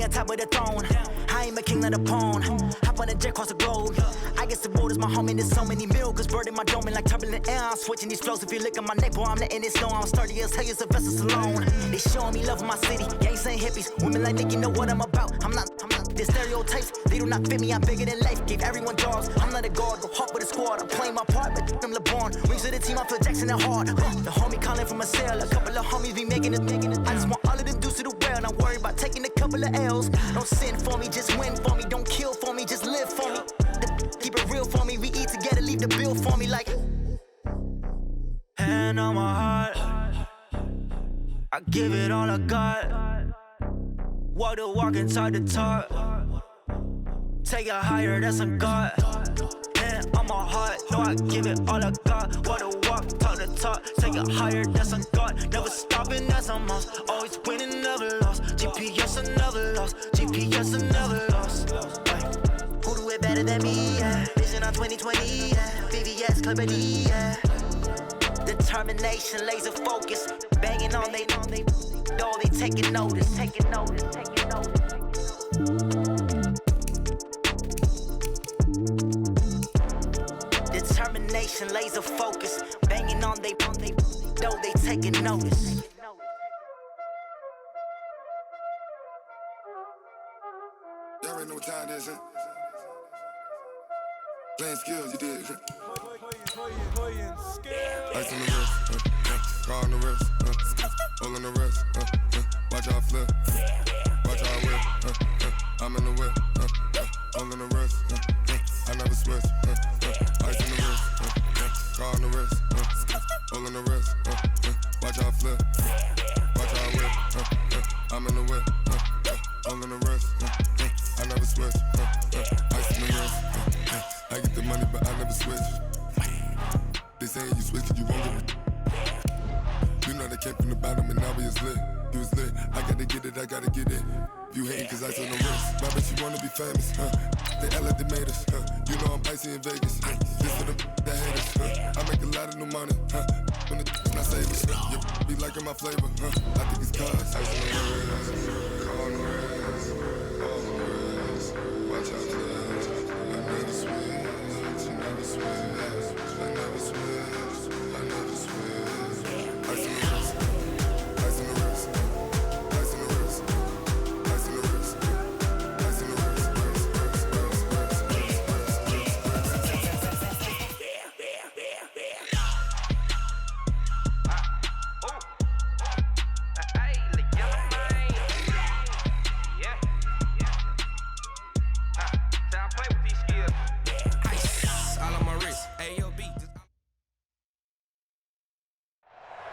on top of the throne. I ain't a king, not a pawn. Hop on a jet across the globe. I guess the road is my home and there's so many miracles burning my dome and like turbulent air. I'm switching these flows. If you look at my neck, boy, I'm letting it snow. I'm sturdy as hell, it's a vessel alone. They showing me love in my city. Gangs ain't hippies. Women like Nick, you know what I'm about. I'm not the stereotypes. They do not fit me. I'm bigger than life. Gave everyone jobs. I'm not a guard. Go hard with a squad. I'm playing my part, but I'm LeBron. Rings to the team. I feel Jackson and hard. The homie calling from a cell. A couple of homies be making it. I just want all of them dudes to do well. Not worry about taking a couple of L's. Don't sin for me, just win for me. Don't kill for me, just live for me. Keep it real for me. We eat together, leave the bill for me like. Hand on my heart, I give it all I got. Walk the walk and talk the talk. Take it higher, that's a God. Hand on my heart, no, I give it all I got. Walk the walk, talk the talk. Take it higher, that's a God. Never stopping, that's a must. Always winning, never lost. GPS, I never lost. GPS, I never lost. Who do it better than me? Yeah. Vision on 2020. Yeah. VVS, Clippity. Yeah. Determination, laser focus. Banging on they door, they taking notice. Taking notice. Determination, laser focus. Banging on they door, they taking notice. Y'all already know what time it is, huh? Playing skills, you did. Playing skills. Ice on the wrist, car on the wrist, hole on the wrist, watch how I flip, watch how I whip, I'm in the whip, hole on the wrist, I never switch, ice on the wrist, car on the wrist, hole on the wrist, watch how I flip, watch how I whip, I'm in the whip, hole on the wrist, I never switch, ice on the wrist, I get the money but I never switch. They saying you switch cause you won't get it. You know they came from the bottom and now we is lit. You was lit, I gotta get it, I gotta get it. You hating cause ice on the wrist. Why bet you wanna be famous, huh? They act like they made us, huh? You know I'm icy in Vegas, this for the that haters, huh? I make a lot of new money, huh? When the not savers, you be liking my flavor, huh? I think it's cause ice on the wrist, on the wrist, on the wrist. Watch out for that, I never switch, you never switch.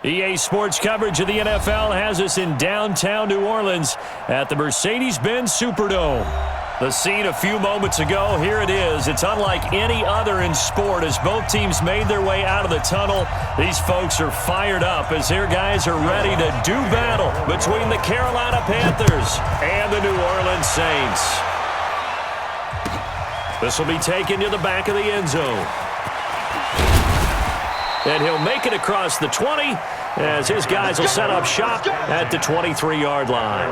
EA Sports coverage of the NFL has us in downtown New Orleans at the Mercedes-Benz Superdome. The scene a few moments ago, here it is. It's unlike any other in sport as both teams made their way out of the tunnel. These folks are fired up as their guys are ready to do battle between the Carolina Panthers and the New Orleans Saints. This will be taken to the back of the end zone. And he'll make it across the 20 as his guys will set up shop at the 23-yard line.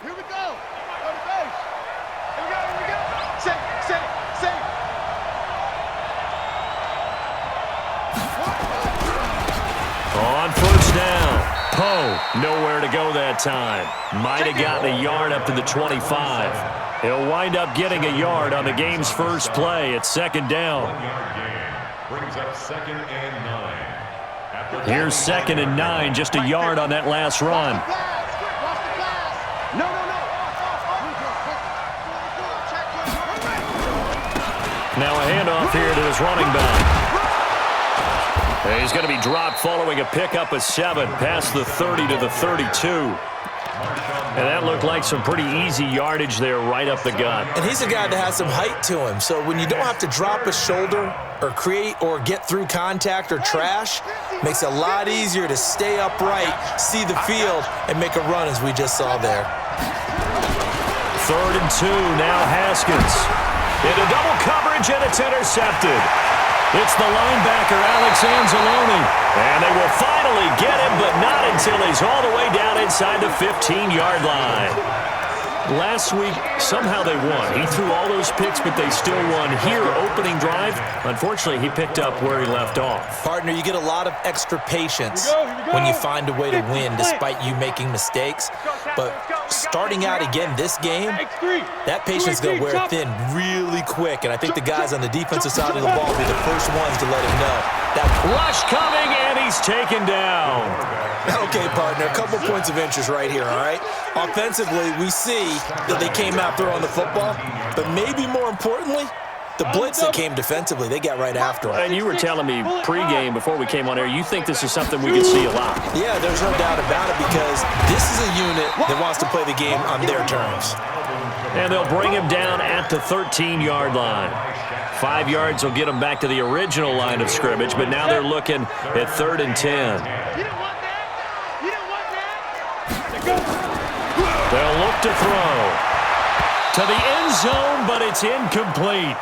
Here we go. Go to base. Here we go. Here we go. Safe. On first down. Poe, nowhere to go that time. Might have gotten a yard up to the 25. He'll wind up getting a yard on the game's first play at second down. Brings up 2nd and 9. Here's 2nd and 9, just a yard on that last run. No. Now a handoff here to his running back. He's going to be dropped following a pickup of 7 past the 30 to the 32. And that looked like some pretty easy yardage there right up the gut. And he's a guy that has some height to him. So when you don't have to drop a shoulder or create or get through contact or trash, makes it a lot easier to stay upright, see the field, and make a run as we just saw there. 3rd and 2, now Haskins. Into double coverage, and it's intercepted. It's the linebacker, Alex Anzalone. And they will finally get him, but not until he's all the way down inside the 15-yard line. Last week, somehow they won. He threw all those picks, but they still won. Here, opening drive, unfortunately, he picked up where he left off. Partner, you get a lot of extra patience when you find a way to win despite you making mistakes. But starting out again this game, that patience is going to wear thin really quick. And I think the guys on the defensive side of the ball will be the first ones to let him know. That rush coming, and he's taken down. Okay, partner, a couple points of interest right here, all right? Offensively, we see that they came out throwing the football, but maybe more importantly, the blitz that came defensively, they got right after it. And you were telling me pregame before we came on air, you think this is something we could see a lot. Yeah, there's no doubt about it because this is a unit that wants to play the game on their terms. And they'll bring him down at the 13-yard line. 5 yards will get them back to the original line of scrimmage, but now they're looking at 3rd and 10. They'll look to throw to the end zone, but it's incomplete.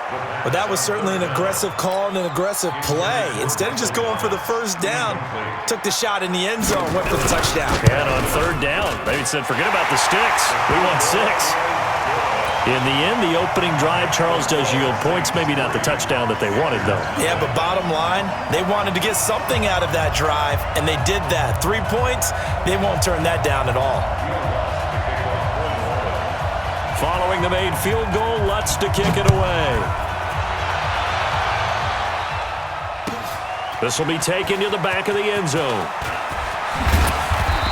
But that was certainly an aggressive call and an aggressive play. Instead of just going for the first down, took the shot in the end zone, went for the touchdown. And on 3rd down, they said, forget about the sticks. We want 6. In the end, the opening drive, Charles, does yield points. Maybe not the touchdown that they wanted, though. Yeah, but bottom line, they wanted to get something out of that drive, and they did that. 3 points, they won't turn that down at all. Following the made field goal, Lutz to kick it away. This will be taken to the back of the end zone.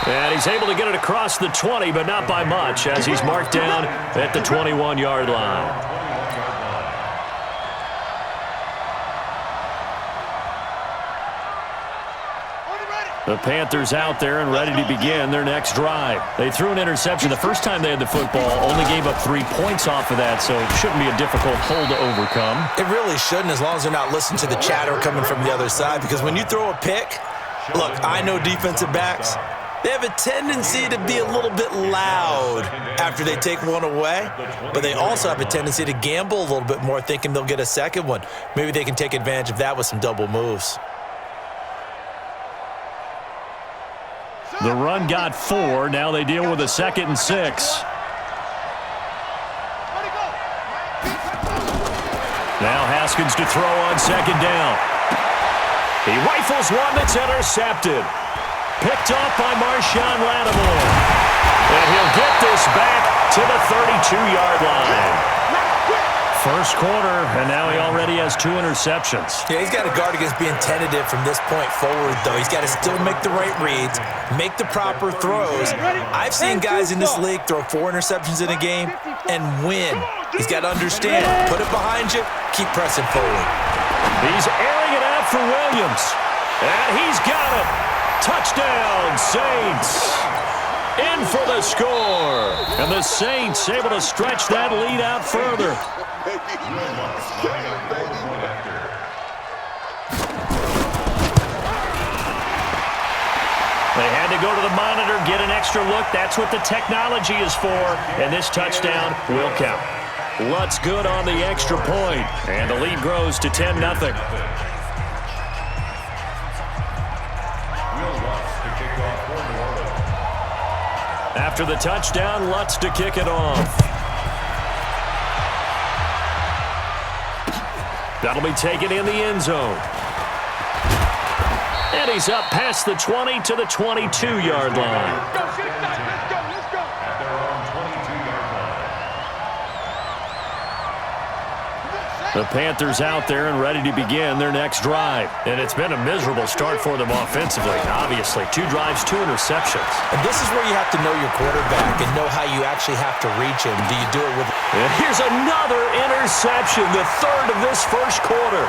And he's able to get it across the 20, but not by much, as he's marked down at the 21-yard line. The Panthers out there and ready to begin their next drive. They threw an interception the first time they had the football, only gave up 3 points off of that, so it shouldn't be a difficult hole to overcome. It really shouldn't, as long as they're not listening to the chatter coming from the other side, because when you throw a pick, look, I know defensive backs, they have a tendency to be a little bit loud after they take one away, but they also have a tendency to gamble a little bit more, thinking they'll get a second one. Maybe they can take advantage of that with some double moves. The run got 4. Now they deal with a 2nd and 6. Now Haskins to throw on 2nd down. He rifles one that's intercepted. Picked off by Marshawn Lattimore. And he'll get this back to the 32-yard line. First quarter, and now he already has 2 interceptions. Yeah, he's got to guard against being tentative from this point forward, though. He's got to still make the right reads, make the proper throws. I've seen guys in this league throw 4 interceptions in a game and win. He's got to understand, put it behind you, keep pressing forward. He's airing it out for Williams, and he's got it. Touchdown, Saints. In for the score. And the Saints able to stretch that lead out further. They had to go to the monitor, get an extra look. That's what the technology is for. And this touchdown will count. Lutz good on the extra point. And the lead grows to 10-0. After the touchdown, Lutz to kick it off. That'll be taken in the end zone. And he's up past the 20 to the 22-yard line. The Panthers out there and ready to begin their next drive. And it's been a miserable start for them offensively. Obviously, 2 drives, 2 interceptions. And this is where you have to know your quarterback and know how you actually have to reach him. Do you do it with... And here's another interception, the 3rd of this first quarter.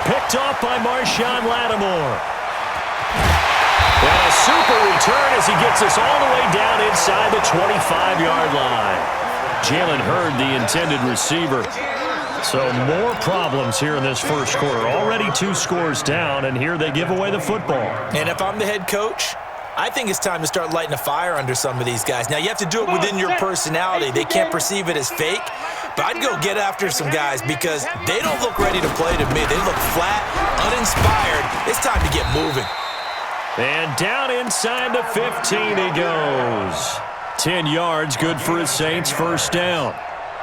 Picked off by Marshawn Lattimore. And a super return as he gets us all the way down inside the 25-yard line. Jalen Hurd, the intended receiver. So more problems here in this first quarter. Already 2 scores down, and here they give away the football. And if I'm the head coach, I think it's time to start lighting a fire under some of these guys. Now, you have to do it within your personality. They can't perceive it as fake. But I'd go get after some guys because they don't look ready to play to me. They look flat, uninspired. It's time to get moving. And down inside the 15 he goes. 10 yards, good for his Saints, first down.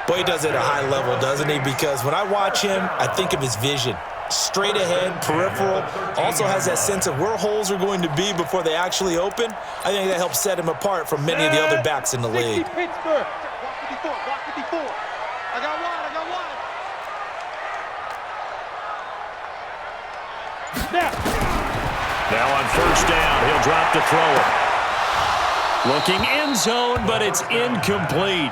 Boy, he does it at a high level, doesn't he? Because when I watch him, I think of his vision. Straight ahead, peripheral, also has that sense of where holes are going to be before they actually open. I think that helps set him apart from many of the other backs in the league. Pittsburgh. Block 54, block 54. I got one. Now on first down, he'll drop to throw it. Looking end zone, but it's incomplete.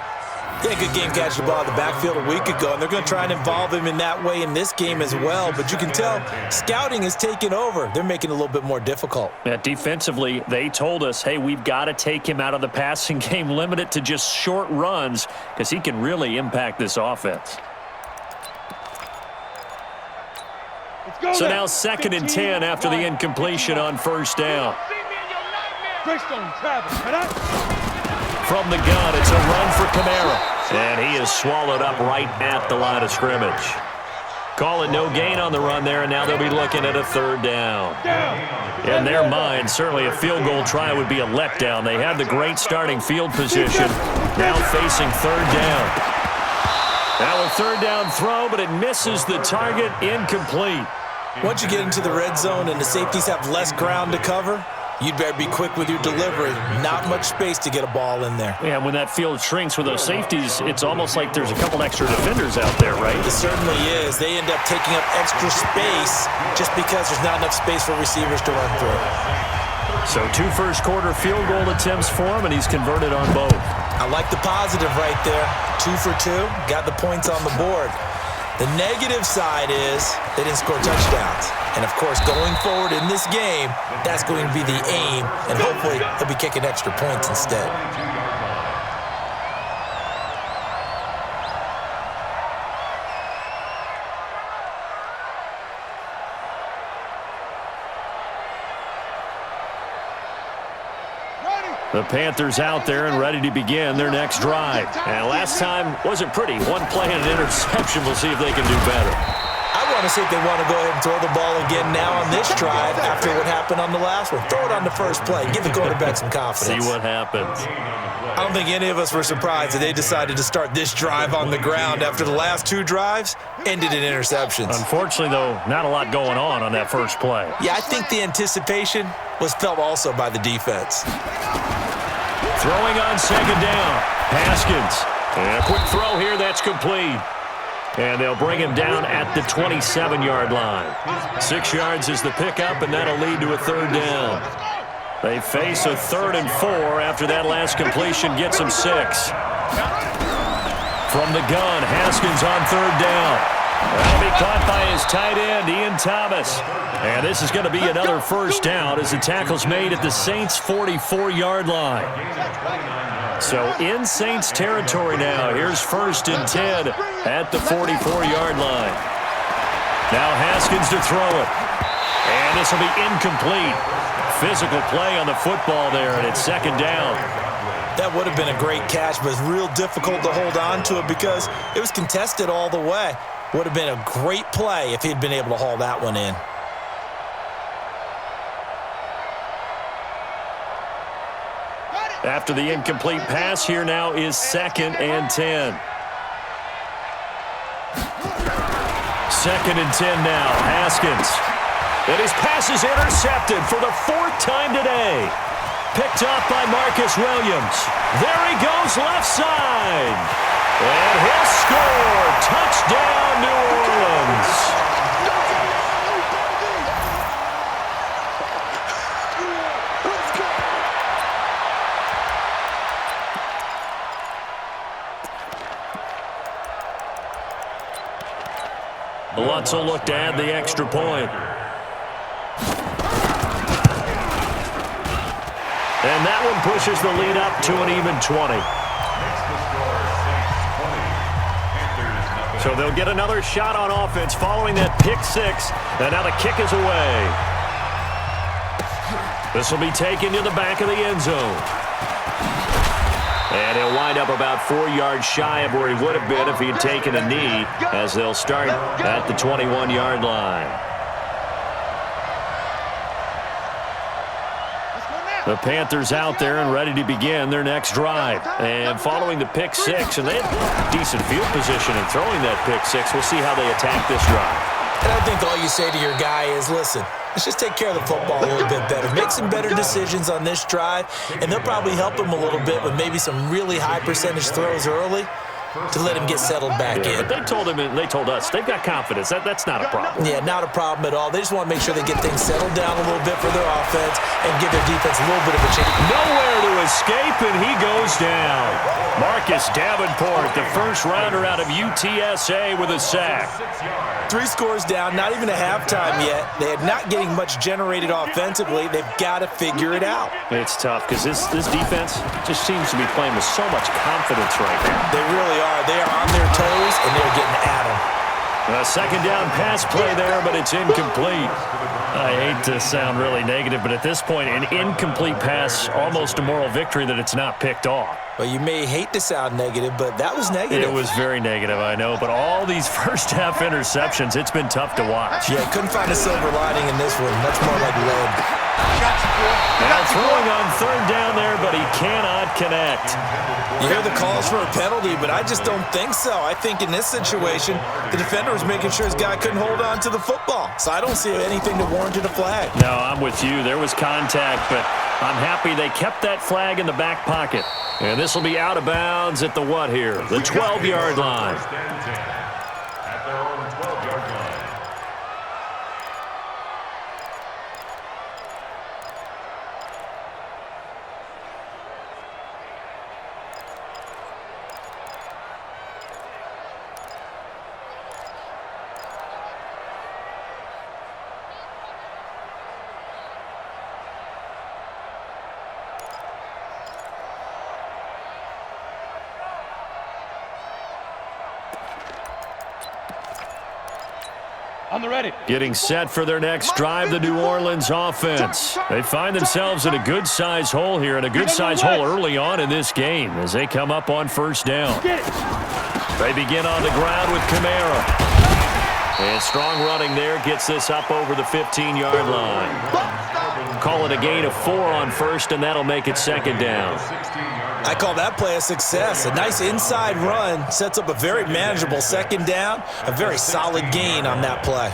Yeah, good game catching the ball in the backfield a week ago, and they're going to try and involve him in that way in this game as well. But you can tell scouting is taking over. They're making it a little bit more difficult. Yeah, defensively, they told us, hey, we've got to take him out of the passing game, limit it to just short runs, because he can really impact this offense. So now 2nd and 10 after the incompletion on first down. From the gun, it's a run for Kamara. And he is swallowed up right at the line of scrimmage. Call it no gain on the run there, and now they'll be looking at a 3rd down. In their mind, certainly a field goal try would be a letdown. They had the great starting field position, now facing 3rd down. Now a 3rd down throw, but it misses the target, incomplete. Once you get into the red zone and the safeties have less ground to cover, you'd better be quick with your delivery. Not much space to get a ball in there. Yeah, when that field shrinks with those safeties, it's almost like there's a couple extra defenders out there, right? It certainly is. They end up taking up extra space just because there's not enough space for receivers to run through. So 2 first-quarter field goal attempts for him, and he's converted on both. I like the positive right there. 2 for 2, got the points on the board. The negative side is they didn't score touchdowns. And, of course, going forward in this game, that's going to be the aim, and hopefully he'll be kicking extra points instead. The Panthers out there and ready to begin their next drive. And last time wasn't pretty. 1 play and an interception. We'll see if they can do better. I want to see if they want to go ahead and throw the ball again now on this drive after what happened on the last one. Throw it on the first play. Give the quarterback some confidence. See what happens. I don't think any of us were surprised that they decided to start this drive on the ground after the last 2 drives ended in interceptions. Unfortunately, though, not a lot going on that first play. Yeah, I think the anticipation was felt also by the defense. Throwing on 2nd down. Haskins. And a quick throw here. That's complete. And they'll bring him down at the 27-yard line. 6 yards is the pickup, and that'll lead to a 3rd down. They face a 3rd and 4 after that last completion gets them 6. From the gun, Haskins on 3rd down. That'll be caught by his tight end, Ian Thomas. And this is going to be another first down as the tackle's made at the Saints' 44-yard line. So in Saints territory now. Here's 1st and 10 at the 44-yard line. Now Haskins to throw it. And this will be incomplete. Physical play on the football there, and it's 2nd down. That would have been a great catch, but it's real difficult to hold on to it because it was contested all the way. Would have been a great play if he'd been able to haul that one in. After the incomplete pass, here now is 2nd and 10. 2nd and 10 now. Haskins. And his pass is intercepted for the 4th time today. Picked off by Marcus Williams. There he goes left side. And he'll score. Touchdown, New Orleans. Lutz will look to add the extra point. And that one pushes the lead up to an even 20. So they'll get another shot on offense following that pick six. And now the kick is away. This will be taken to the back of the end zone. And he'll wind up about 4 yards shy of where he would have been if he had taken a knee, as they'll start at the 21-yard line. The Panthers out there and ready to begin their next drive. And following the pick six, and they had decent field position in throwing that pick six. We'll see how they attack this drive. And I think all you say to your guy is, listen, let's just take care of the football a little bit better. Make some better decisions on this drive, and they'll probably help him a little bit with maybe some really high percentage throws early to let him get settled back in. But they told him, and they told us, they've got confidence. That's not a problem. Yeah, not a problem at all. They just want to make sure they get things settled down a little bit for their offense and give their defense a little bit of a chance. Nowhere to escape, and he goes down. Marcus Davenport, the first rounder out of UTSA, with a sack. 3 scores down, not even a halftime yet. They are not getting much generated offensively. They've got to figure it out. It's tough because this defense just seems to be playing with so much confidence right now. They really are. They are on their toes, and they're getting at them. A second down pass play there, but it's incomplete. I hate to sound really negative, but at this point, an incomplete pass, almost a moral victory that it's not picked off. Well, you may hate to sound negative, but that was negative. It was very negative, I know. But all these first-half interceptions, it's been tough to watch. Yeah, couldn't find a silver lining in this one. That's more like lead. Now throwing on third down there, but he cannot connect. You hear the calls for a penalty, but I just don't think so. I think in this situation, the defender was making sure his guy couldn't hold on to the football. So I don't see anything that warranted a flag. No, I'm with you. There was contact, but I'm happy they kept that flag in the back pocket. And this will be out of bounds at the what here? The 12-yard line. At their own 12-yard line. On the ready. Getting set for their next drive, the New Orleans offense. They find themselves in a good-size hole here, and a good-size hole early on in this game as they come up on first down. They begin on the ground with Kamara. And strong running there gets this up over the 15-yard line. Call it a gain of 4 on first, and that'll make it second down. I call that play a success. A nice inside run sets up a very manageable second down, a very solid gain on that play.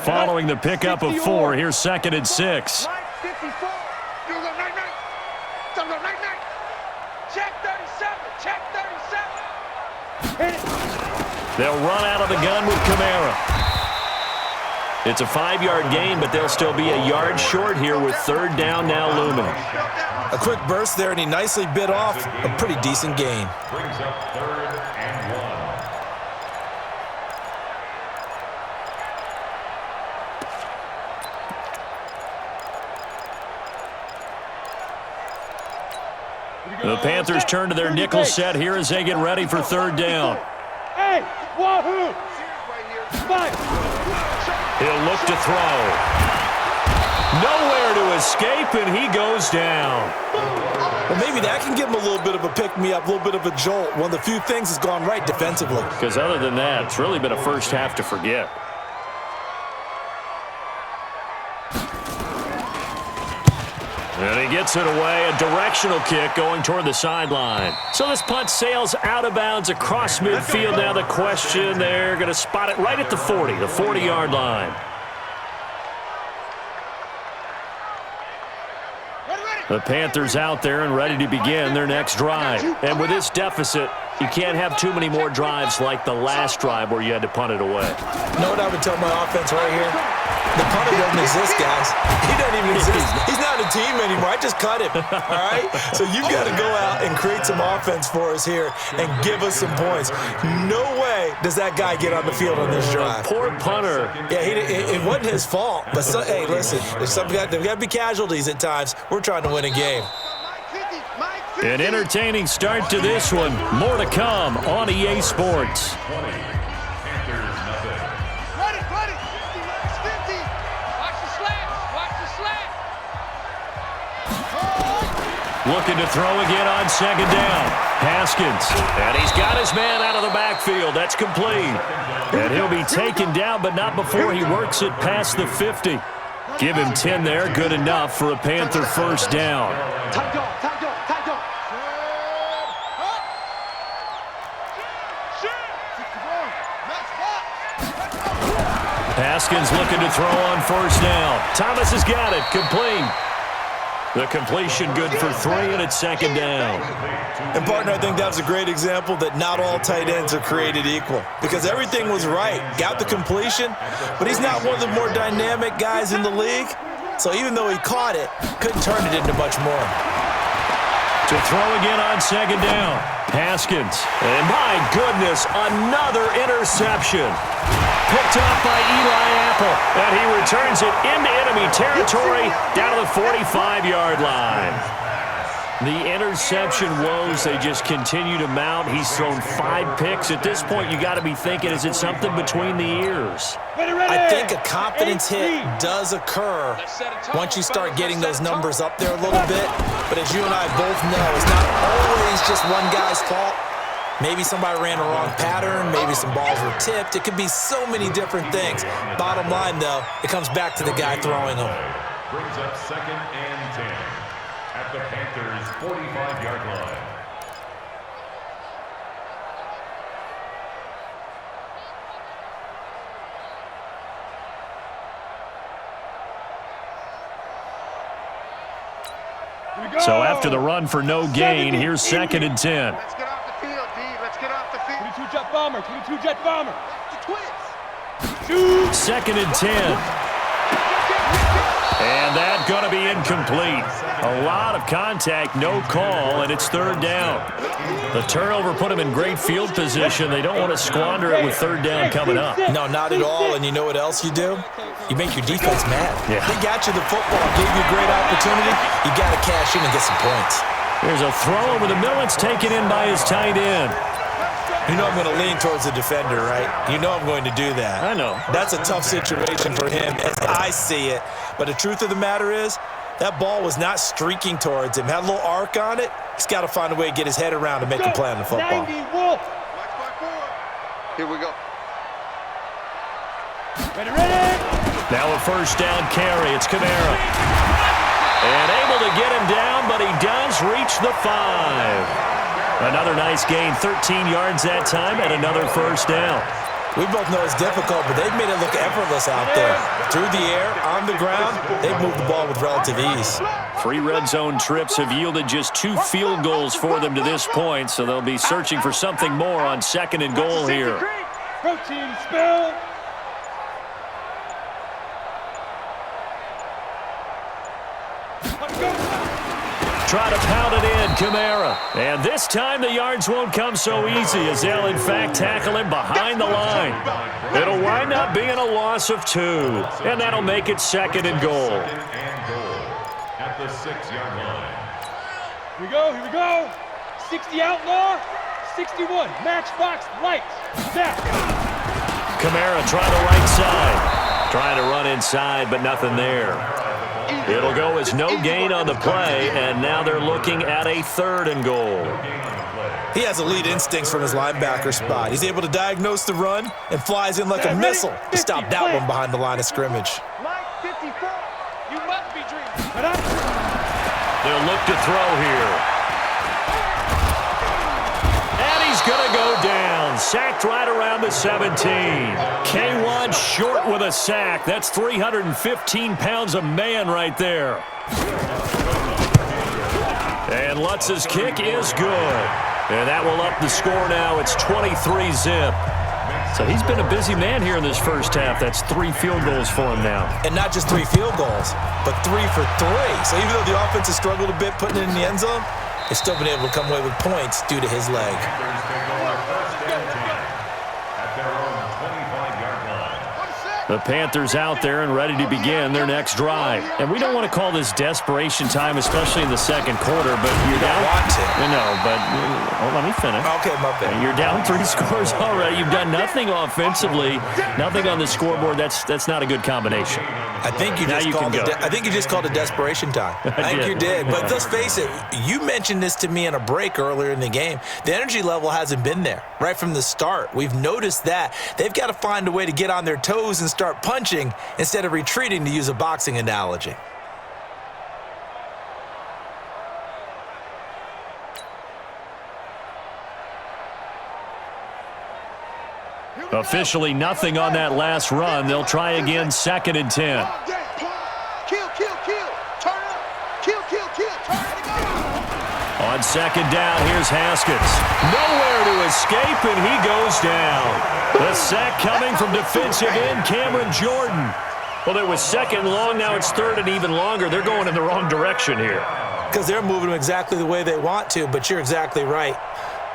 Following the pickup of 4, here's second and 6. 54. You go night. Don't go night. Check 37. Check 37. Hit it. They'll run out of the gun with Kamara. It's a 5-yard gain, but they'll still be a yard short here with third down now looming. A quick burst there, and he nicely bit off a pretty decent gain. Brings up 3rd and 1. The Panthers turn to their nickel set here as they get ready for third down. Hey, wahoo! He'll look to throw. Nowhere to escape, and he goes down. Well, maybe that can give him a little bit of a pick-me-up, a little bit of a jolt. One of the few things that's gone right defensively. Because other than that, it's really been a first half to forget. And he gets it away, a directional kick going toward the sideline. So this punt sails out of bounds across midfield. Now the question, they're going to spot it right at the 40, the 40-yard line. The Panthers out there and ready to begin their next drive. And with this deficit, You can't have too many more drives like the last drive where you had to punt it away. You know what I would tell my offense right here? The punter doesn't exist, guys. He doesn't even exist. He's not a team anymore. I just cut him, all right? So you've got to go out and create some offense for us here and give us some points. No way does that guy get on the field on this drive. Poor punter. Yeah, it wasn't his fault. But, hey, listen, there's got to be casualties at times. We're trying to win a game. An entertaining start to this one. More to come on EA Sports. Looking to throw again on second down. Haskins. And he's got his man out of the backfield. That's complete. And he'll be taken down, but not before he works it past the 50. Give him 10 there. Good enough for a Panther first down. Haskins looking to throw on first down. Thomas has got it. Complete. The completion good for 3, and it's second down. And, partner, I think that was a great example that not all tight ends are created equal because everything was right. Got the completion, but he's not one of the more dynamic guys in the league. So even though he caught it, couldn't turn it into much more. To throw again on second down. Haskins. And, my goodness, another interception. Picked off by Eli Apple, and he returns it into enemy territory down to the 45-yard line. The interception woes, they just continue to mount. He's thrown 5 picks. At this point, you got to be thinking, is it something between the ears? I think a confidence hit does occur once you start getting those numbers up there a little bit. But as you and I both know, it's not always just one guy's fault. Maybe somebody ran a wrong pattern. Maybe some balls were tipped. It could be so many different things. Bottom line, though, it comes back to the guy throwing them. Brings up 2nd and 10 at the Panthers' 45-yard line. So after the run for no gain, here's 2nd and 10. Let's get off the field, D. Let's get off the field. 22 jet bomber. 22 jet bomber. The twins. 2nd and 10. And that's going to be incomplete. A lot of contact, no call, and it's 3rd down. The turnover put him in great field position. They don't want to squander it with 3rd down coming up. No, not at all. And you know what else you do? You make your defense mad. Yeah. They got you the football, gave you a great opportunity. You got to cash in and get some points. There's a throw over the middle. It's taken in by his tight end. You know I'm going to lean towards the defender, right? You know I'm going to do that. I know. That's a tough situation for him as I see it. But the truth of the matter is, that ball was not streaking towards him. Had a little arc on it. He's got to find a way to get his head around and make a play on the football. 90 Wolf. Here we go. Ready. Now a first down carry. It's Kamara. And able to get him down, but he does reach the 5. Another nice gain, 13 yards that time, and another first down. We both know it's difficult, but they've made it look effortless out there. Through the air, on the ground, they've moved the ball with relative ease. 3 red zone trips have yielded just 2 field goals for them to this point, so they'll be searching for something more on 2nd and goal here. Protein spill. Try to pound it in, Kamara. And this time the yards won't come so easy as they'll, in fact, tackle him behind the line. It'll wind up being a loss of 2, and that'll make it 2nd and goal. At the 6-yard line. Here we go. 60 outlaw, 61 matchbox lights. Snap. Kamara trying the right side. Trying to run inside, but nothing there. It'll go as no gain on the play, and now they're looking at a 3rd and goal. He has elite instincts from his linebacker spot. He's able to diagnose the run and flies in like a missile to stop that one behind the line of scrimmage. Line 54. You must be dreaming. They'll look to throw here. And he's going to go down. Sacked right around the 17. K1 short with a sack. That's 315 pounds of man right there. And Lutz's kick is good. And that will up the score now. It's 23-zip. So he's been a busy man here in this first half. That's 3 field goals for him now. And not just 3 field goals, but 3 for 3. So even though the offense has struggled a bit putting it in the end zone, they've still been able to come away with points due to his leg. The Panthers out there and ready to begin their next drive. And we don't want to call this desperation time, especially in the second quarter, but you're down. Want to. No, but let me finish. Okay, my bad. You're down 3 scores already. You've done nothing offensively, nothing on the scoreboard. That's not a good combination. I think you just called it desperation time. I think you did. But let's face it, you mentioned this to me in a break earlier in the game. The energy level hasn't been there right from the start. We've noticed that. They've got to find a way to get on their toes and start punching instead of retreating, to use a boxing analogy. Officially nothing on that last run. They'll try again, 2nd and 10. Kill. Turn up. Kill. Turn it. On 2nd down, here's Haskins. Nowhere to escape, and he goes down. The sack coming from defensive end Cameron Jordan. Well, it was 2nd long. Now it's 3rd and even longer. They're going in the wrong direction here. Because they're moving them exactly the way they want to, but you're exactly right.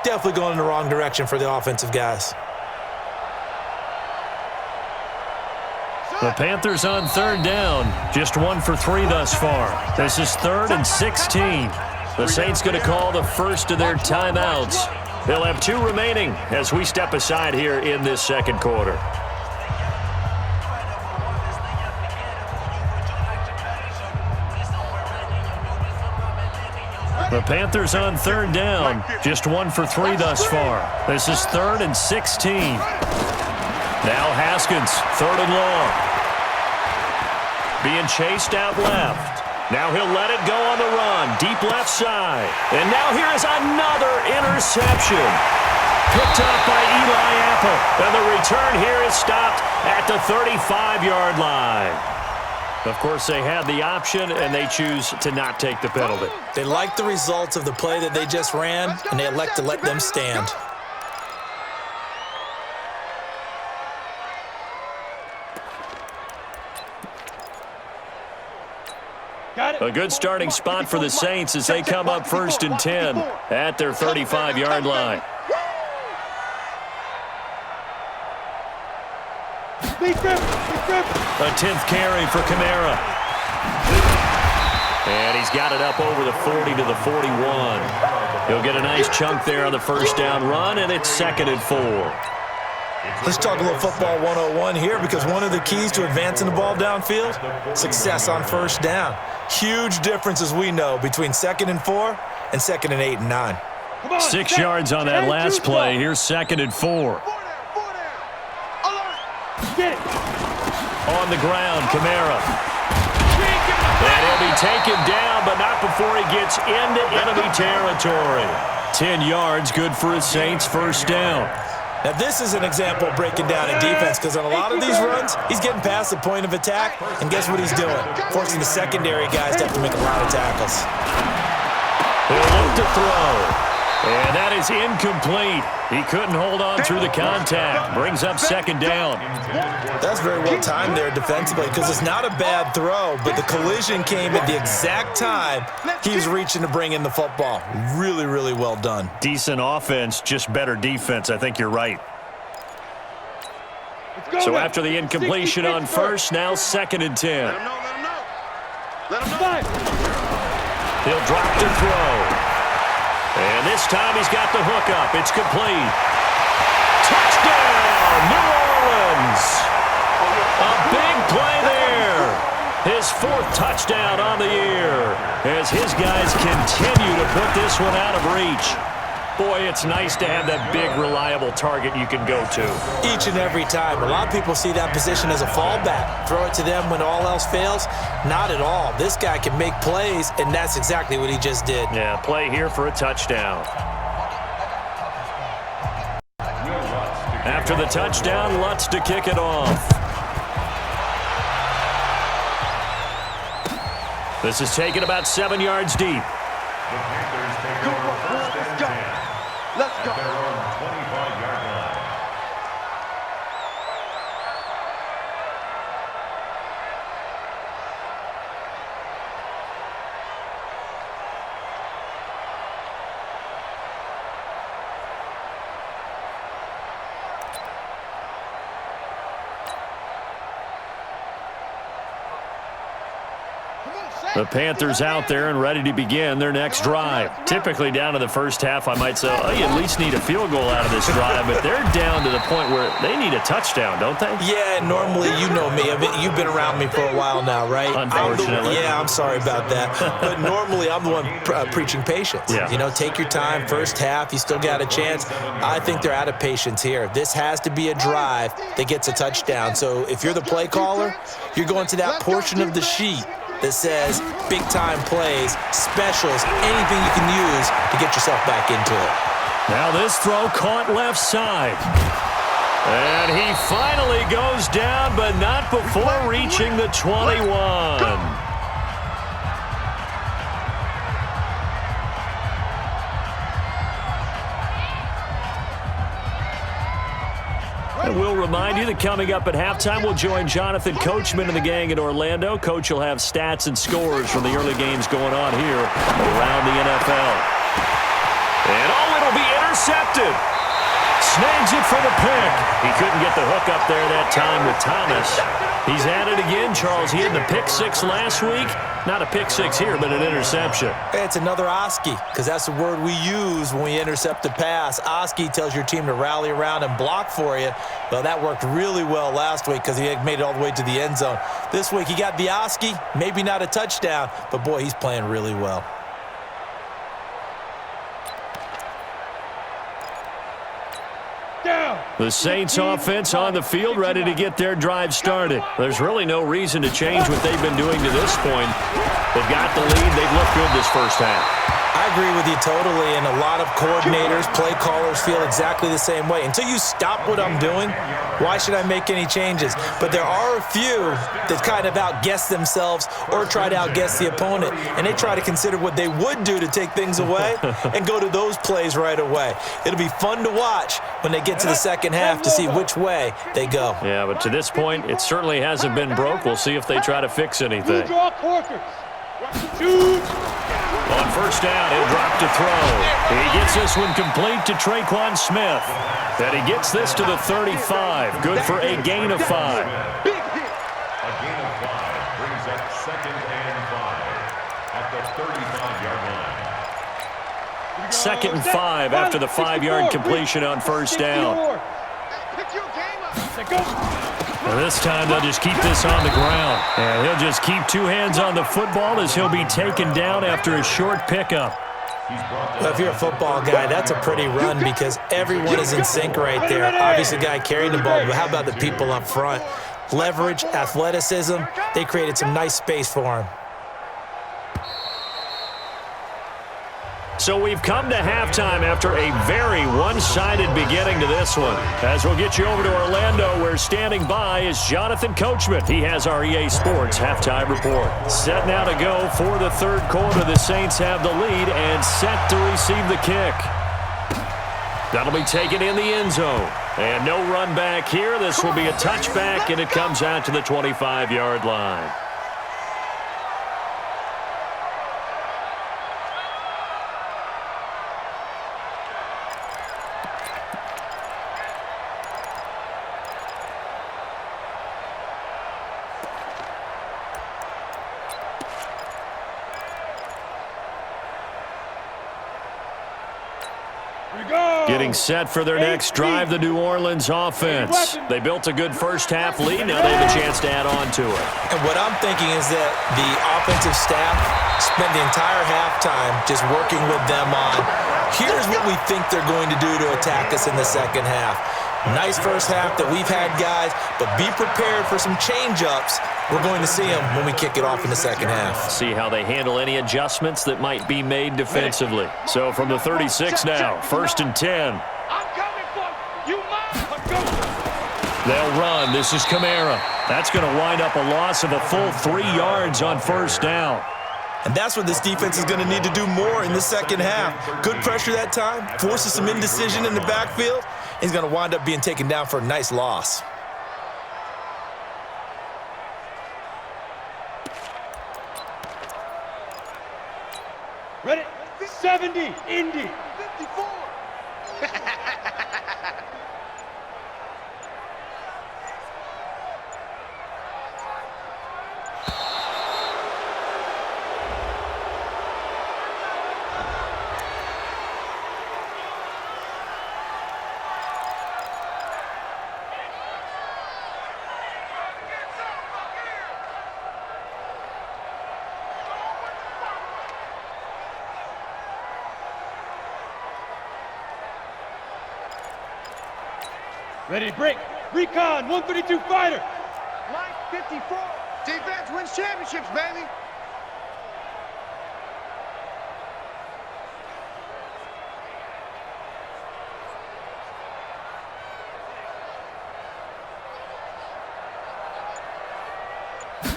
Definitely going in the wrong direction for the offensive guys. The Panthers on 3rd down. Just 1 for 3 thus far. This is 3rd and 16. The Saints going to call the first of their timeouts. They'll have 2 remaining as we step aside here in this second quarter. The Panthers on 3rd down. Just 1 for 3 thus far. This is 3rd and 16. Now Haskins, 3rd and long. Being chased out left. Now he'll let it go on the run. Deep left side. And now here is another interception. Picked up by Eli Apple. And the return here is stopped at the 35-yard line. Of course, they had the option, and they choose to not take the penalty. They like the results of the play that they just ran, and they elect to let them stand. A good starting spot for the Saints as they come up 1st and 10 at their 35-yard line. A 10th carry for Kamara. And he's got it up over the 40 to the 41. He'll get a nice chunk there on the 1st down run, and it's 2nd and 4. Let's talk a little football 101 here, because one of the keys to advancing the ball downfield, success on 1st down. Huge difference, as we know, between 2nd and 4 and 2nd and 8 and 9. 6 yards on that last play. Here's 2nd and 4. On the ground, Kamara. And he'll be taken down, but not before he gets into enemy territory. 10 yards, good for his Saints, 1st down. Now, this is an example of breaking down in defense, because on a lot of these runs, he's getting past the point of attack, and guess what he's doing? Forcing the secondary guys to have to make a lot of tackles. He'll look to throw. And that is incomplete. He couldn't hold on through the contact. Brings up 2nd down. That's very well timed there defensively, because it's not a bad throw, but the collision came at the exact time he was reaching to bring in the football. Really, really well done. Decent offense, just better defense. I think you're right. So after the incompletion on 1st, now 2nd and 10. Let him know. He'll drop to throw. And this time he's got the hook up. It's complete. Touchdown, New Orleans. A big play there. His 4th touchdown on the year as his guys continue to put this one out of reach. Boy, it's nice to have that big, reliable target you can go to. Each and every time. A lot of people see that position as a fallback. Throw it to them when all else fails. Not at all. This guy can make plays, and that's exactly what he just did. Yeah, play here for a touchdown. After the touchdown, Lutz to kick it off. This is taken about 7 yards deep. The Panthers take over 1st and 10 The Panthers out there and ready to begin their next drive. Typically down to the first half, I might say, oh, you at least need a field goal out of this drive, but they're down to the point where they need a touchdown, don't they? Yeah, normally, you know me. I mean, you've been around me for a while now, right? Unfortunately. I'm sorry about that. But normally, I'm the one preaching patience. Yeah. You know, take your time. First half, you still got a chance. I think they're out of patience here. This has to be a drive that gets a touchdown. So if you're the play caller, you're going to that portion of the sheet that says big-time plays, specials, anything you can use to get yourself back into it. Now this throw caught left side. And he finally goes down, but not before reaching the 21. And we'll remind you that coming up at halftime, we'll join Jonathan Coachman and the gang in Orlando. Coach will have stats and scores from the early games going on here around the NFL. And it'll be intercepted. Snags it for the pick. He couldn't get the hook up there that time with Thomas. He's at it again, Charles. He had the pick six last week. Not a pick six here, but an interception. It's another Oski, because that's the word we use when we intercept a pass. Oski tells your team to rally around and block for you. Well, that worked really well last week because he made it all the way to the end zone. This week he got the Oski, maybe not a touchdown, but boy, he's playing really well. The Saints offense on the field, ready to get their drive started. There's really no reason to change what they've been doing to this point. They've got the lead. They've looked good this first half. I agree with you totally, and a lot of coordinators, play callers feel exactly the same way. Until you stop what I'm doing, why should I make any changes? But there are a few that kind of outguess themselves or try to outguess the opponent, and they try to consider what they would do to take things away and go to those plays right away. It'll be fun to watch when they get to the second half to see which way they go. Yeah, but to this point, it certainly hasn't been broke. We'll see if they try to fix anything. On first down, he'll drop to throw. He gets this one complete to Traquan Smith. And he gets this to the 35. Good for a gain of 5. A gain of 5 brings up 2nd and 5 at the 35-yard line. 2nd and 5 after the 5-yard completion on first down. And this time they'll just keep this on the ground. And he'll just keep 2 hands on the football as he'll be taken down after a short pickup. Well, if you're a football guy, that's a pretty run because everyone is in sync right there. Obviously, the guy carrying the ball, but how about the people up front? Leverage, athleticism, they created some nice space for him. So we've come to halftime after a very one-sided beginning to this one. As we'll get you over to Orlando, where standing by is Jonathan Coachman. He has our EA Sports halftime report. Set now to go for the third quarter. The Saints have the lead and set to receive the kick. That'll be taken in the end zone. And no run back here. This will be a touchback, and it comes out to the 25-yard line. Getting set for their next drive, the New Orleans offense. They built a good first-half lead. Now they have a chance to add on to it. And what I'm thinking is that the offensive staff spent the entire halftime just working with them on, here's what we think they're going to do to attack us in the second half. Nice first half that we've had, guys, but be prepared for some change-ups. We're going to see them when we kick it off in the second half. See how they handle any adjustments that might be made defensively. So from the 36 now, 1st and 10. I'm coming for you. They'll run. This is Kamara. That's going to wind up a loss of a full 3 yards on first down. And that's what this defense is going to need to do more in the second half. Good pressure that time, forces some indecision in the backfield. He's going to wind up being taken down for a nice loss. Ready? 70, Indy. 54. Ready to break. Recon, 132 fighter. Line 54. Defense wins championships, baby.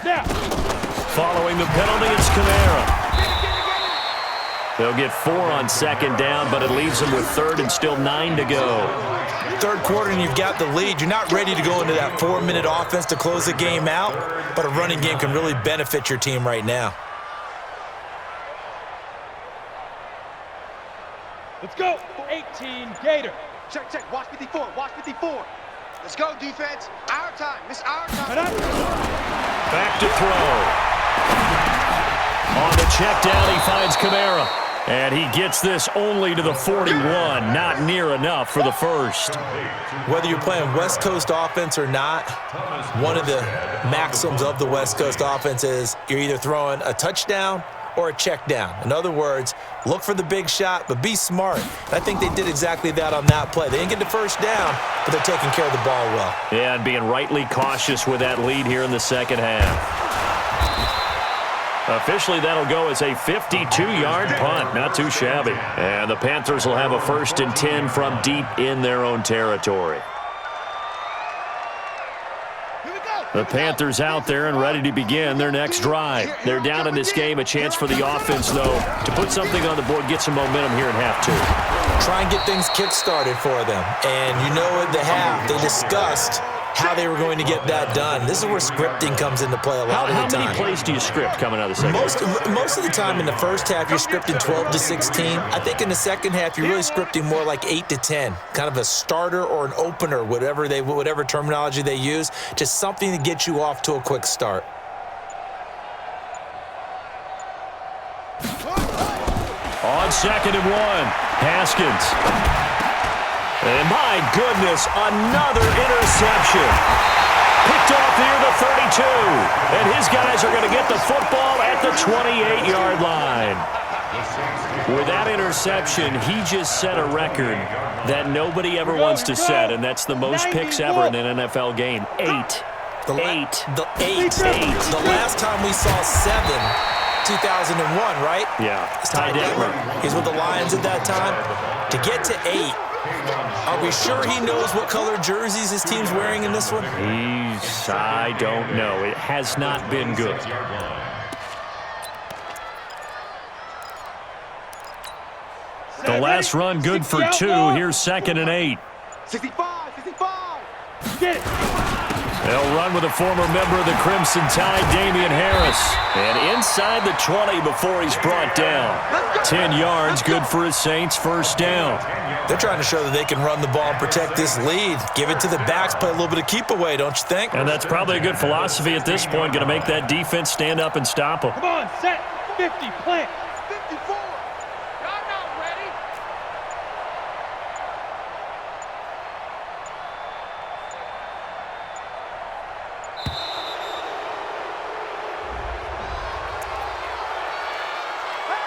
Now. Following the penalty, it's Kamara. They'll get 4 on second down, but it leaves them with third and still 9 to go. Third quarter and you've got the lead. You're not ready to go into that 4-minute offense to close the game out, but a running game can really benefit your team right now. Let's go. 18 Gator. Check, check. Watch 54. Watch 54. Let's go, defense. Our time. It's our time. Back to throw. On the check down, he finds Kamara. And he gets this only to the 41. Not near enough for the first. Whether you're playing West Coast offense or not, one of the maxims of the West Coast offense is you're either throwing a touchdown or a check down. In other words, look for the big shot, but be smart. I think they did exactly that on that play. They didn't get the first down, but they're taking care of the ball well. Yeah, and being rightly cautious with that lead here in the second half. Officially, that'll go as a 52-yard punt. Not too shabby. And the Panthers will have a 1st and 10 from deep in their own territory. The Panthers out there and ready to begin their next drive. They're down in this game. A chance for the offense, though, to put something on the board, get some momentum here in half 2. Try and get things kick-started for them. And you know at the half, they discussed how they were going to get that done. This is where scripting comes into play a lot of the time. How many plays do you script coming out of the second half? Most of the time in the first half, you're scripting 12 to 16. I think in the second half, you're really scripting more like 8 to 10. Kind of a starter or an opener, whatever terminology they use. Just something to get you off to a quick start. On 2nd and 1, Haskins. And my goodness, another interception. Picked off near the 32. And his guys are going to get the football at the 28-yard line. With that interception, he just set a record that nobody ever wants to set, and that's the most picks ever in an NFL game. 8. The last time we saw 7, 2001, right? Yeah. Ty Detmer. He's with the Lions at that time. To get to 8, are we sure he knows what color jerseys his team's wearing in this one? I don't know. It has not been good. The last run good for 2. Here's 2nd and 8. 65, 65. Get it. They'll run with a former member of the Crimson Tide, Damian Harris. And inside the 20 before he's brought down. 10 yards, good for his Saints, 1st down. They're trying to show that they can run the ball and protect this lead. Give it to the backs, play a little bit of keep away, don't you think? And that's probably a good philosophy at this point, going to make that defense stand up and stop them. Come on, set, 50, plant, 54. Y'all not ready.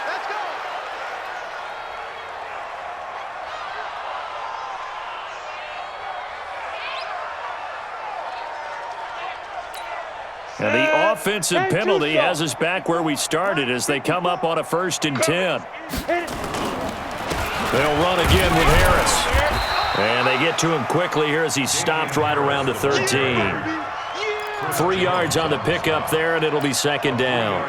Let's go. And the offensive penalty has us back where we started as they come up on a 1st and 10. They'll run again with Harris. And they get to him quickly here as he's stopped right around the 13. 3 yards on the pickup there, and it'll be 2nd down.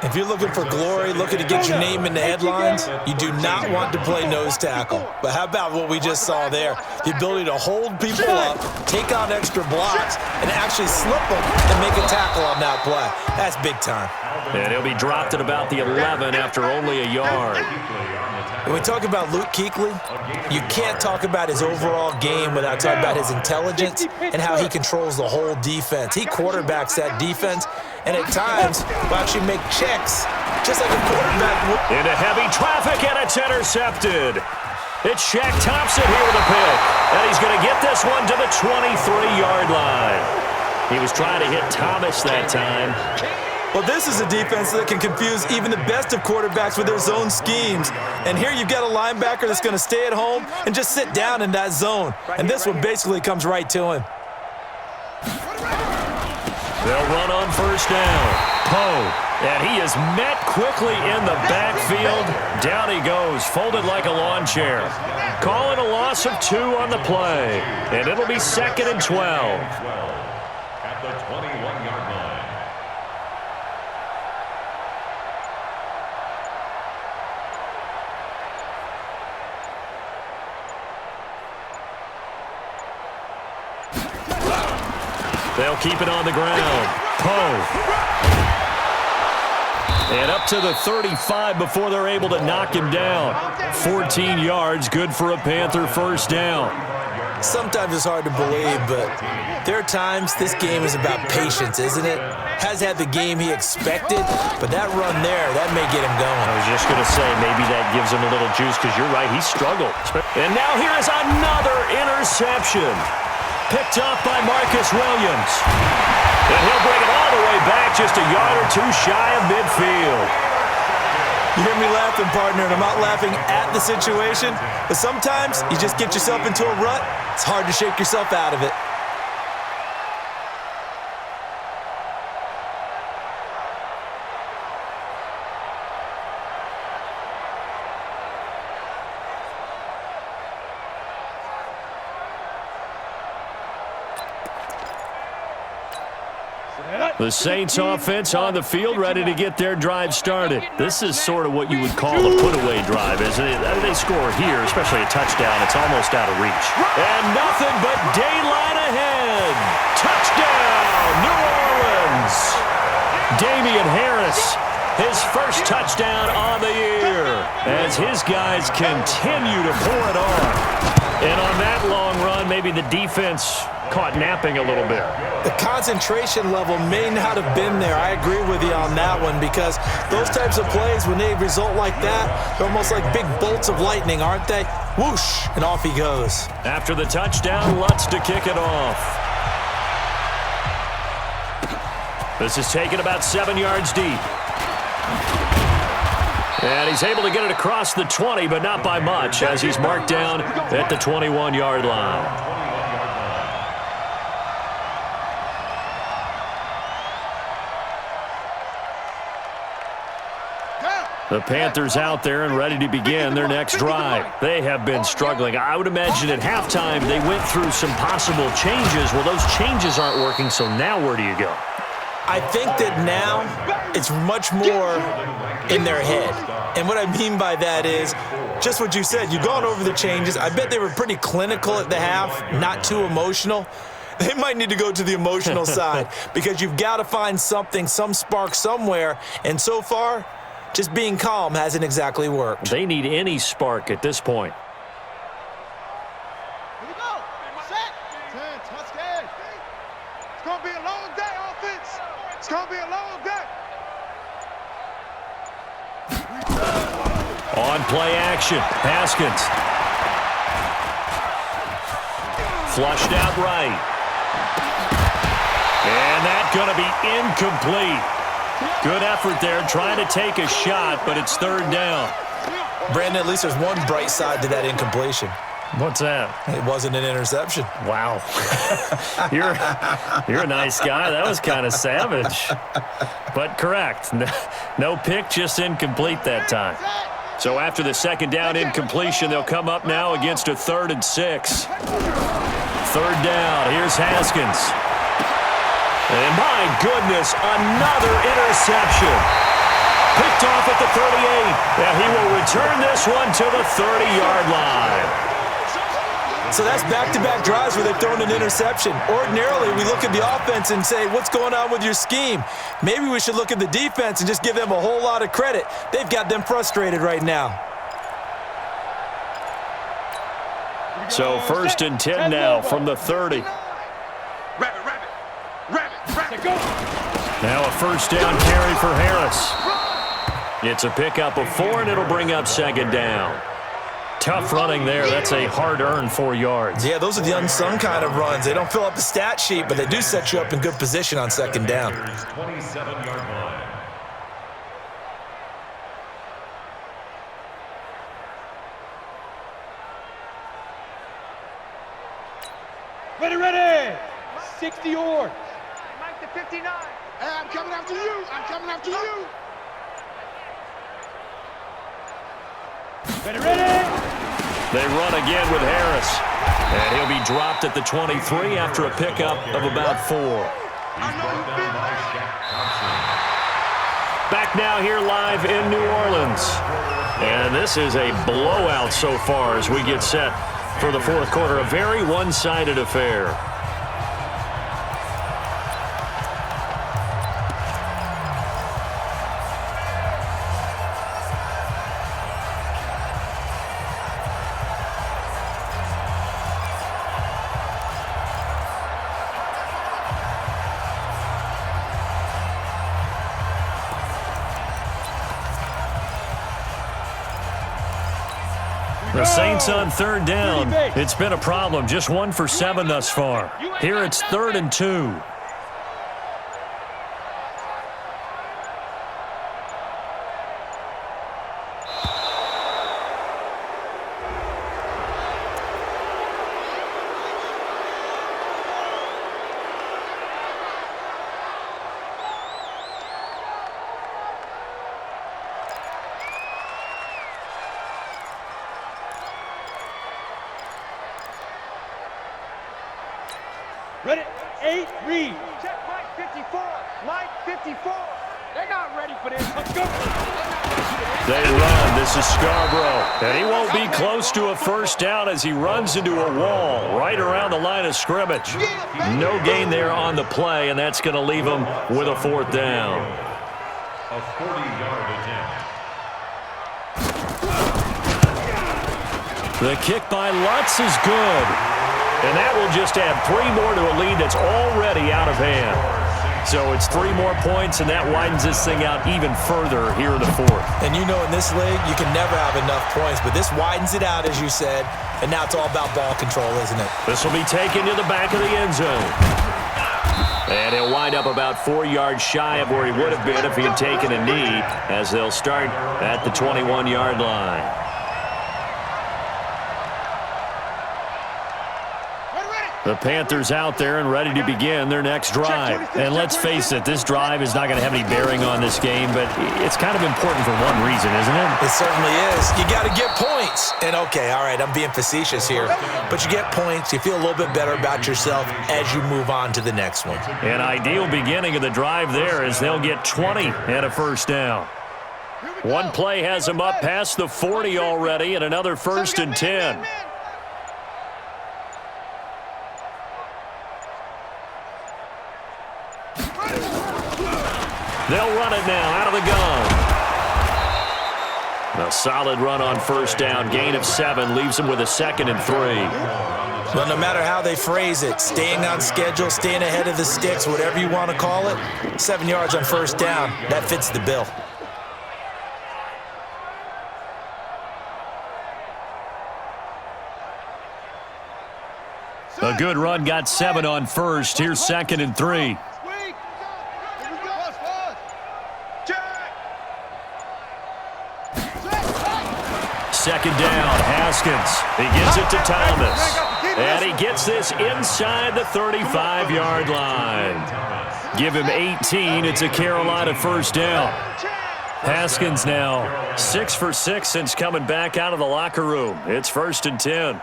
If you're looking for glory, looking to get your name in the headlines, you do not want to play nose tackle. But how about what we just saw there? The ability to hold people up, take out extra blocks, and actually slip them and make a tackle on that play. That's big time. And he'll be dropped at about the 11 after only a yard. When we talk about Luke Kuechly, you can't talk about his overall game without talking about his intelligence and how he controls the whole defense. He quarterbacks that defense, and at times will actually make checks just like a quarterback would. Into heavy traffic, and it's intercepted. It's Shaq Thompson here with a pick, and he's going to get this one to the 23-yard line. He was trying to hit Thomas that time. Well, this is a defense that can confuse even the best of quarterbacks with their zone schemes. And here you've got a linebacker that's going to stay at home and just sit down in that zone. And this one basically comes right to him. They'll run on first down. Poe, and he is met quickly in the backfield. Down he goes, folded like a lawn chair. Calling a loss of 2 on the play, and it'll be 2nd and 12. At the 21-yard line. They'll keep it on the ground. Poe. And up to the 35 before they're able to knock him down. 14 yards, good for a Panther first down. Sometimes it's hard to believe, but there are times this game is about patience, isn't it? Has had the game he expected, but that run there, that may get him going. I was just going to say, maybe that gives him a little juice because you're right, he struggled. And now here is another interception. Picked off by Marcus Williams. And he'll bring it all the way back just a yard or 2 shy of midfield. You hear me laughing, partner, and I'm not laughing at the situation, but sometimes you just get yourself into a rut. It's hard to shake yourself out of it. The Saints offense on the field, ready to get their drive started. This is sort of what you would call a put-away drive, isn't it? They score here, especially a touchdown. It's almost out of reach. And nothing but daylight ahead. Touchdown, New Orleans. Damian Harris, his first touchdown on the year, as his guys continue to pour it on. And on that long run, maybe the defense caught napping a little bit. The concentration level may not have been there. I agree with you on that one, because those types of plays, when they result like that, they're almost like big bolts of lightning, aren't they? Whoosh, and off he goes. After the touchdown, Lutz to kick it off. This is taken about 7 yards deep. And he's able to get it across the 20, but not by much, as he's marked down at the 21-yard line. The Panthers out there and ready to begin their next drive. They have been struggling. I would imagine at halftime they went through some possible changes. Well, those changes aren't working, so now where do you go? I think that now it's much more in their head. And what I mean by that is just what you said. You've gone over the changes. I bet they were pretty clinical at the half, not too emotional. They might need to go to the emotional side, because you've got to find something, some spark somewhere. And so far, just being calm hasn't exactly worked. They need any spark at this point. Here we go. Set. 10. Touchdown. It's going to be a long day, offense. It's going to be a long day. On play action, Haskins. Flushed out right. And that's going to be incomplete. Good effort there, trying to take a shot, but it's 3rd down. Brandon, at least there's one bright side to that incompletion. What's that? It wasn't an interception. Wow. You're a nice guy. That was kind of savage. But correct. No pick, just incomplete that time. So after the 2nd down incompletion, they'll come up now against a 3rd and 6. 3rd down. Here's Haskins. And my goodness, another interception. Picked off at the 38. And he will return this one to the 30-yard line. So that's back-to-back drives where they've thrown an interception. Ordinarily, we look at the offense and say, what's going on with your scheme? Maybe we should look at the defense and just give them a whole lot of credit. They've got them frustrated right now. So 1st and 10 now from the 30. Now a 1st down carry for Harris. It's a pickup of 4, and it'll bring up 2nd down. Tough running there. That's a hard-earned 4 yards. Yeah, those are the unsung kind of runs. They don't fill up the stat sheet, but they do set you up in good position on second down. 27-yard line. Ready. 60 yards. Mike to 59. Hey, I'm coming after you. Ready. They run again with Harris. And he'll be dropped at the 23 after a pickup of about 4. Back now here live in New Orleans. And this is a blowout so far as we get set for the fourth quarter. A very one-sided affair. The Saints on third down. It's been a problem. Just 1 for 7 thus far. Here it's 3rd and 2. Ready. 8, read. Check Mike 54. Mike 54. They're not ready for this. Let's go. They run. This is Scarborough. And he won't be close to a first down as he runs into a wall right around the line of scrimmage. No gain there on the play, and that's going to leave him with a 4th down. A 40-yard attempt. The kick by Lutz is good. And that will just add 3 more to a lead that's already out of hand. So it's 3 more points, and that widens this thing out even further here in the 4th. And you know in this league, you can never have enough points, but this widens it out, as you said, and now it's all about ball control, isn't it? This will be taken to the back of the end zone. And he'll wind up about 4 yards shy of where he would have been if he had taken a knee, as they'll start at the 21-yard line. The Panthers out there and ready to begin their next drive. And let's face it, this drive is not going to have any bearing on this game, but it's kind of important for one reason, isn't it? It certainly is. You got to get points. And okay, all right, I'm being facetious here, but you get points, you feel a little bit better about yourself as you move on to the next one. An ideal beginning of the drive there as they'll get 20 and a first down. One play has them up past the 40 already, and another 1st and 10. They'll run it now out of the gun. A solid run on first down. Gain of 7 leaves them with a 2nd and 3. Well, no matter how they phrase it, staying on schedule, staying ahead of the sticks, whatever you want to call it, 7 yards on first down, that fits the bill. A good run got 7 on first. Here's 2nd and 3. Second down, Haskins. He gives it to Thomas. And he gets this inside the 35-yard line. Give him 18. It's a Carolina first down. Haskins now 6 for 6 since coming back out of the locker room. It's 1st and 10.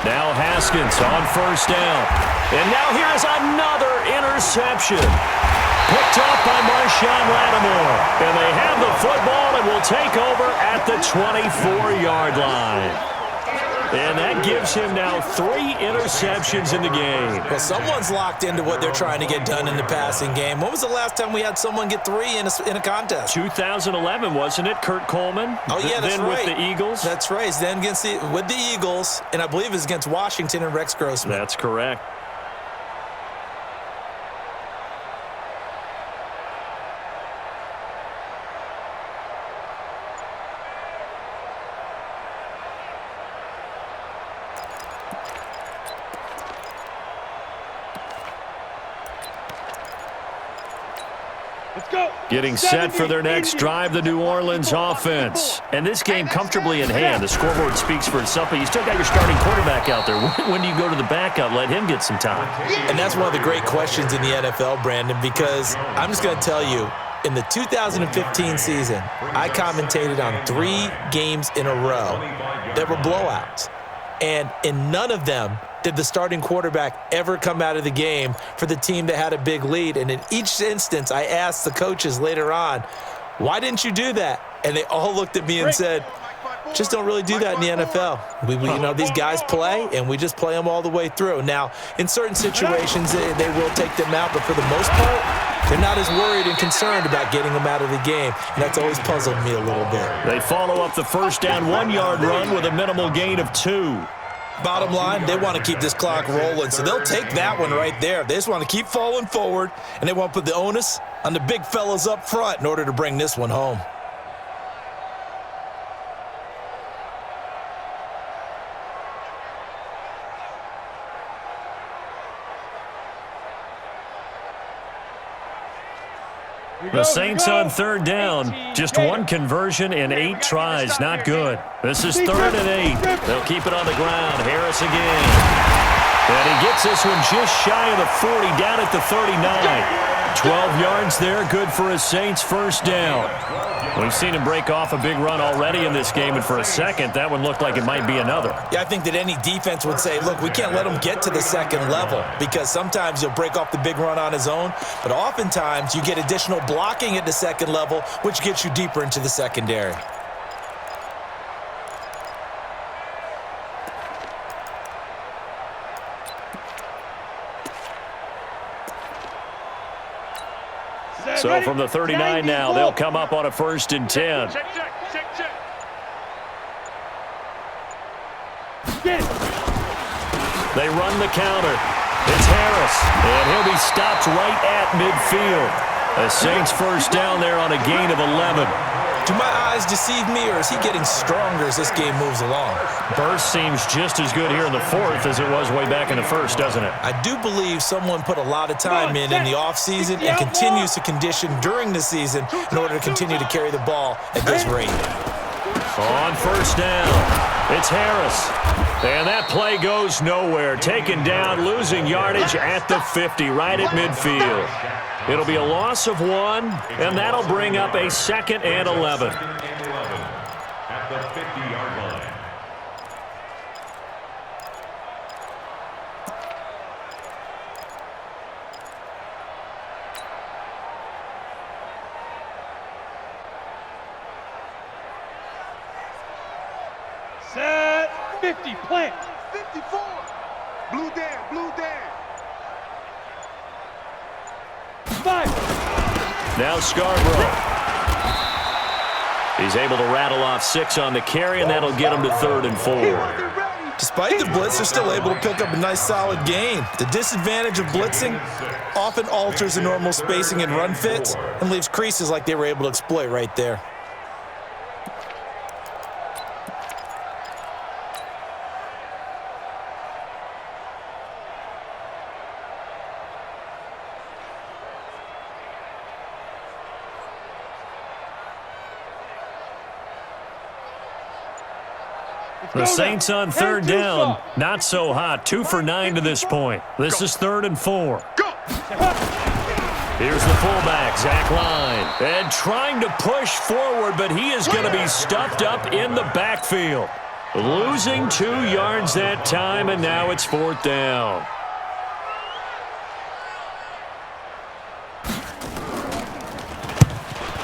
Now Haskins on first down. And now here is another interception. Picked off by Marshawn Lattimore. And they have the football and will take over at the 24-yard line. And that gives him now 3 interceptions in the game. Well, someone's locked into what they're trying to get done in the passing game. When was the last time we had someone get 3 in a contest? 2011, wasn't it? Kurt Coleman? Oh, yeah, that's then right. With the Eagles? That's right. Then with the Eagles, and I believe it was against Washington and Rex Grossman. That's correct. Let's go. Getting set for their next drive, the New Orleans offense. And this game comfortably in hand. The scoreboard speaks for itself, but you still got your starting quarterback out there. When do you go to the backup? Let him get some time. And that's one of the great questions in the NFL, Brandon, because I'm just going to tell you, in the 2015 season, I commentated on 3 games in a row that were blowouts. And in none of them did the starting quarterback ever come out of the game for the team that had a big lead. And in each instance, I asked the coaches later on, why didn't you do that? And they all looked at me and said, just don't really do that in the NFL. These guys play, and we just play them all the way through. Now, in certain situations, they will take them out, but for the most part, they're not as worried and concerned about getting them out of the game, and that's always puzzled me a little bit. They follow up the first down 1-yard run with a minimal gain of 2. Bottom line, they want to keep this clock rolling, so they'll take that one right there. They just want to keep falling forward, and they want to put the onus on the big fellas up front in order to bring this one home. The Saints on third down. Just 1 conversion in 8 tries. Not good. This is 3rd and 8. They'll keep it on the ground. Harris again. And he gets this one just shy of the 40, down at the 39. 12 yards there. Good for a Saints first down. We've seen him break off a big run already in this game, and for a second, that one looked like it might be another. Yeah, I think that any defense would say, look, we can't let him get to the second level, because sometimes he'll break off the big run on his own, but oftentimes you get additional blocking at the second level, which gets you deeper into the secondary. So from the 39 now, they'll come up on a 1st and 10. Check. They run the counter. It's Harris, and he'll be stopped right at midfield. The Saints first down there on a gain of 11. Do my eyes deceive me, or is he getting stronger as this game moves along? Burst seems just as good here in the 4th as it was way back in the 1st, doesn't it? I do believe someone put a lot of time in the offseason and continues to condition during the season in order to continue to carry the ball at this rate. On first down, it's Harris. And that play goes nowhere. Taken down, losing yardage at the 50, right at midfield. It'll be a loss of 1, and that'll bring up a 2nd and 11. At the 50-yard line. Set 50, plant. 54. Blue Dan. 5. Now Scarborough. He's able to rattle off 6 on the carry, and that'll get him to 3rd and 4. Despite the blitz, they're still able to pick up a nice, solid gain. The disadvantage of blitzing often alters the normal spacing and run fits and leaves creases like they were able to exploit right there. The Saints on 3rd down. Not so hot. 2 for 9 to this point. This is 3rd and 4. Here's the fullback, Zach Line. And trying to push forward, but he is going to be stuffed up in the backfield. Losing 2 yards that time, and now it's 4th down.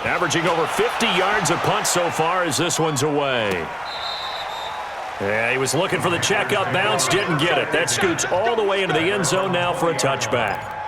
Averaging over 50 yards a punt so far as this one's away. Yeah, he was looking for the check-up bounce, didn't get it. That scoots all the way into the end zone now for a touchback.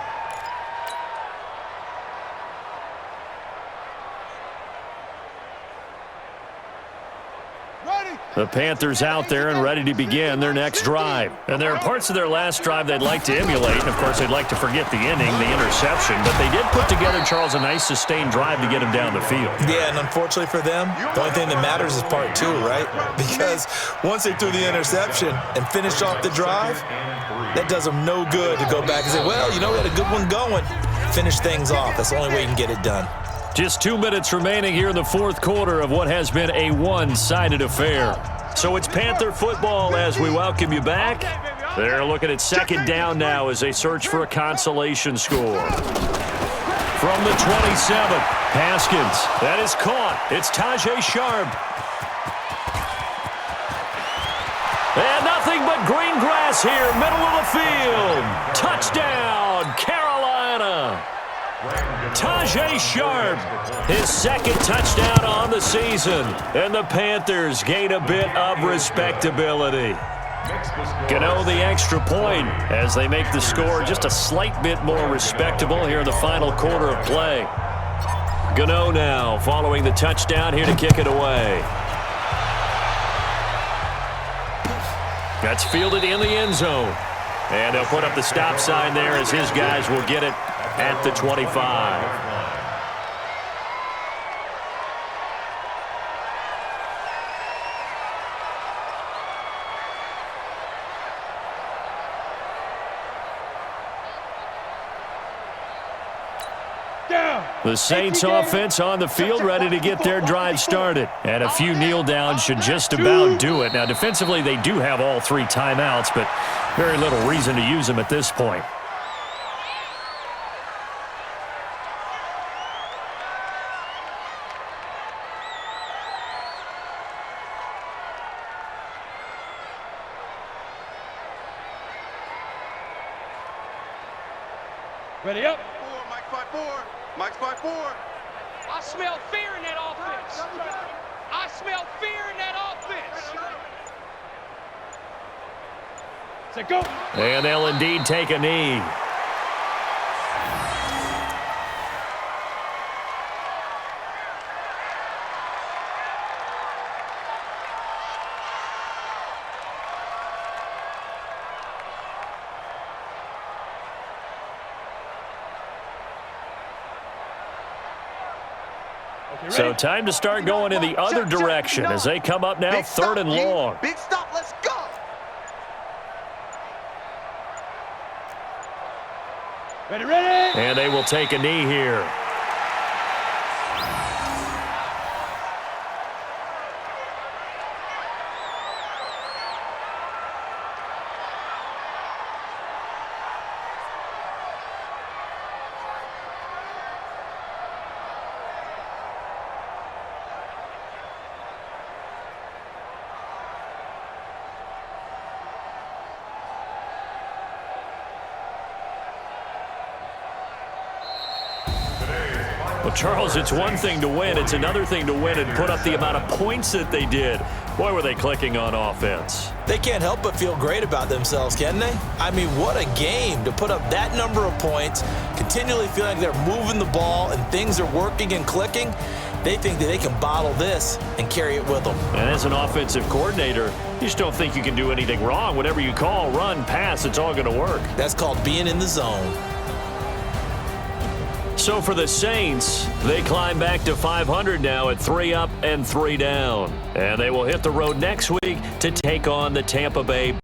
The Panthers out there and ready to begin their next drive. And there are parts of their last drive they'd like to emulate. And, of course, they'd like to forget the inning, the interception. But they did put together, Charles, a nice sustained drive to get him down the field. Yeah, and unfortunately for them, the only thing that matters is part 2, right? Because once they threw the interception and finished off the drive, that does them no good to go back and say, well, we had a good one going. finish things off. That's the only way you can get it done. Just 2 minutes remaining here in the fourth quarter of what has been a one-sided affair. So it's Panther football as we welcome you back. They're looking at second down now as they search for a consolation score. From the 27, Haskins. That is caught. It's Tajay Sharp. And nothing but green grass here, middle of the field. Touchdown, Carolina. Tajay Sharp, his second touchdown on the season. And the Panthers gain a bit of respectability. Gano the extra point as they make the score just a slight bit more respectable here in the final quarter of play. Gano now following the touchdown here to kick it away. That's fielded in the end zone. And they'll put up the stop sign there as his guys will get it at the 25. The Saints offense on the field ready to get their drive started. And a few kneel downs should just about do it. Now, defensively, they do have all 3 timeouts, but very little reason to use them at this point. Ready up. Mike 5-4. Mike's 5-4. I smell fear in that offense. I smell fear in that offense. Say go. And they'll indeed take a knee. So time to start going in the other direction as they come up now, third and long. Big stop, let's go. Ready, ready. And they will take a knee here. Well, Charles, it's one thing to win. It's another thing to win and put up the amount of points that they did. Boy, were they clicking on offense. They can't help but feel great about themselves, can they? I mean, what a game to put up that number of points, continually feeling like they're moving the ball and things are working and clicking. They think that they can bottle this and carry it with them. And as an offensive coordinator, you just don't think you can do anything wrong. Whatever you call, run, pass, it's all going to work. That's called being in the zone. So for the Saints, they climb back to 500 now at 3 up and 3 down. And they will hit the road next week to take on the Tampa Bay